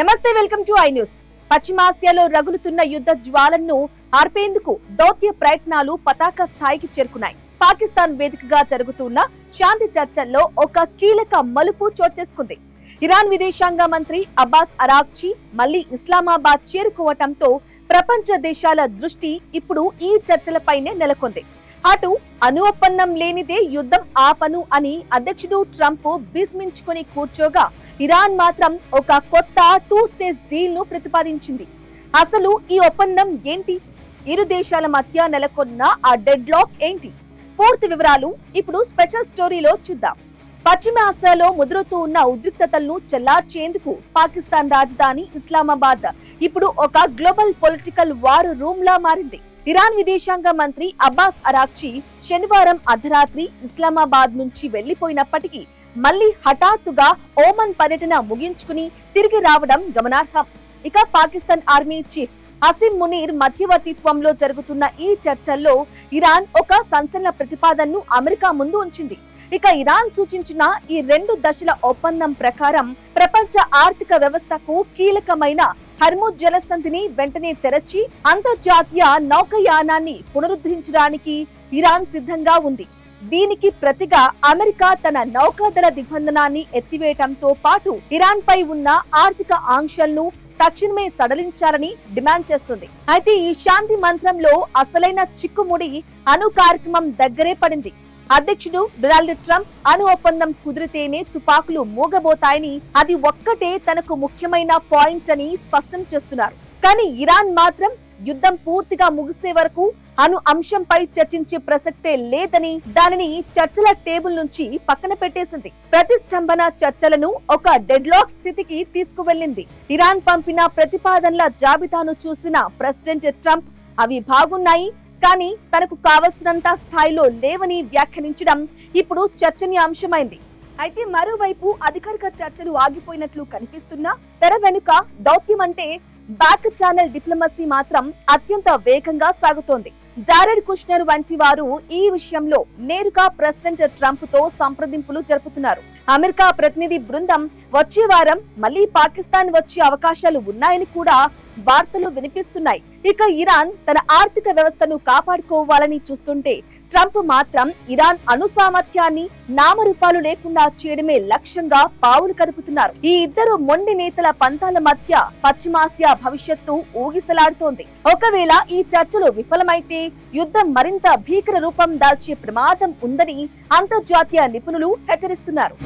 నమస్తే, welcome to I news. పశ్చిమాసియాలో రగులుతున్న యుద్ధ జ్వాలను ఆర్పేందుకు దౌత్య ప్రయత్నాలు పతాక స్థాయికి చేరుకున్నాయి. పాకిస్తాన్ వేదికగా జరుగుతున్న శాంతి చర్చల్లో ఒక కీలక మలుపు చోటు చేసుకుంది. ఇరాన్ విదేశాంగ మంత్రి అబ్బాస్ అరాగ్చి మళ్లీ ఇస్లామాబాద్ చేరుకోవటంతో ప్రపంచ దేశాల దృష్టి ఇప్పుడు ఈ చర్చలపైనే నెలకొంది. అటు అణు ఒప్పందం లేనిదే యుద్ధం ఆపను అని అధ్యక్షుడు ట్రంప్ భీష్మించుకుని కూర్చోగా, ఇరాన్ మాత్రం ఒక కొత్త 2 స్టేజ్ డీల్ ను ప్రతిపాదించింది. అసలు ఈ ఒప్పందం ఏంటి? ఇరు దేశాల మధ్య నెలకొన్న ఆ డెడ్ లాక్ ఏంటి? పూర్తి వివరాలు ఇప్పుడు స్పెషల్ స్టోరీలో చూద్దాం. పశ్చిమ ఆసియాలో ముదురుతూ ఉన్న ఉద్రిక్తతలను చెల్లార్చేందుకు పాకిస్తాన్ రాజధాని ఇస్లామాబాద్ ఇప్పుడు ఒక గ్లోబల్ పొలిటికల్ వార్ రూమ్ లా మారింది. ఇరాన్ విదేశాంగ మంత్రి అబ్బాస్ అరాగ్చి శనివారం అర్ధరాత్రి ఇస్లామాబాద్ నుంచి వెళ్లిపోయినప్పటికీ మళ్లీ హఠాత్తుగా ఓమన్ పర్యటన ముగించుకుని తిరిగి రావడం గమనార్హం. ఇక పాకిస్తాన్ ఆర్మీ చీఫ్ అసిమ్ మునీర్ మధ్యవర్తిత్వంలో జరుగుతున్న ఈ చర్చల్లో ఇరాన్ ఒక సంచలన ప్రతిపాదనను అమెరికా ముందు ఉంచింది. ఇక ఇరాన్ సూచించిన ఈ 2 దశల ఒప్పందం ప్రకారం ప్రపంచ ఆర్థిక వ్యవస్థకు కీలకమైన హర్ముజ్ జలసంధిని వెంటనే తెరచి అంతర్జాతీయ నౌకాయానాన్ని పునరుద్ధరించడానికి ఇరాన్ సిద్ధంగా ఉంది. దీనికి ప్రతిగా అమెరికా తన నౌకాదళ దిగ్బంధనాన్ని ఎత్తివేయటంతో పాటు ఇరాన్ పై ఉన్న ఆర్థిక ఆంక్షలను తక్షణమే సడలించాలని డిమాండ్ చేస్తుంది. అయితే ఈ శాంతి మంత్రంలో అసలైన చిక్కుముడి అణు కార్యక్రమం దగ్గరే పడింది. అధ్యక్షుడు డొనాల్డ్ ట్రంప్ అణు ఒప్పందం కుదిరితేనే తుపాకులు మూగబోతాయని, అది ఒక్కటే తనకు ముఖ్యమైన పాయింట్ అని స్పష్టం చేస్తున్నారు. కానీ ఇరాన్ మాత్రం యుద్ధం పూర్తిగా ముగిసే వరకు అణు అంశంపై చర్చించే ప్రసక్తే లేదని, దానిని చర్చల టేబుల్ నుంచి పక్కన పెట్టేసింది. ప్రతిష్టంభన చర్చలను ఒక డెడ్ లాక్ స్థితికి తీసుకువెళ్లింది. ఇరాన్ పంపిన ప్రతిపాదనల జాబితాను చూసిన ప్రెసిడెంట్ ట్రంప్ అవి బాగున్నాయి, కానీ తనకు కావలసినంత స్థాయిలో లేవని వ్యాఖ్యానించడం ఇప్పుడు చర్చనీయాంశమైంది. అయితే మరోవైపు అధికారిక చర్చలు ఆగిపోయినట్లు కనిపిస్తున్నా తెర వెనుక దౌత్యం అంటే బ్యాక్ ఛానల్ డిప్లొమసీ మాత్రం అత్యంత వేగంగా సాగుతోంది. జారెడ్ కుష్నర్ వంటి వారు ఈ విషయంలో నేరుగా ప్రెసిడెంట్ ట్రంప్ తో సంప్రదింపులు జరుపుతున్నారు. అమెరికా ప్రతినిధి బృందం వచ్చే వారం మళ్లీ పాకిస్తాన్ వచ్చే అవకాశాలు ఉన్నాయని కూడా వార్తలు వినిపిస్తున్నాయి. ఇక ఇరాన్ తన ఆర్థిక వ్యవస్థను కాపాడుకోవాలని చూస్తుంటే ట్రంప్ మాత్రం ఇరాన్ అణు సామర్థ్యాన్ని నామరూపాలు లేకుండా చేయడమే లక్ష్యంగా పావులు కదుపుతున్నారు. ఈ ఇద్దరు మొండి నేతల పంతాల మధ్య పశ్చిమాసియా భవిష్యత్తు ఊగిసలాడుతోంది. ఒకవేళ ఈ చర్చలు విఫలమైతే యుద్ధం మరింత భీకర రూపం దాల్చే ప్రమాదం ఉందని అంతర్జాతీయ నిపుణులు హెచ్చరిస్తున్నారు.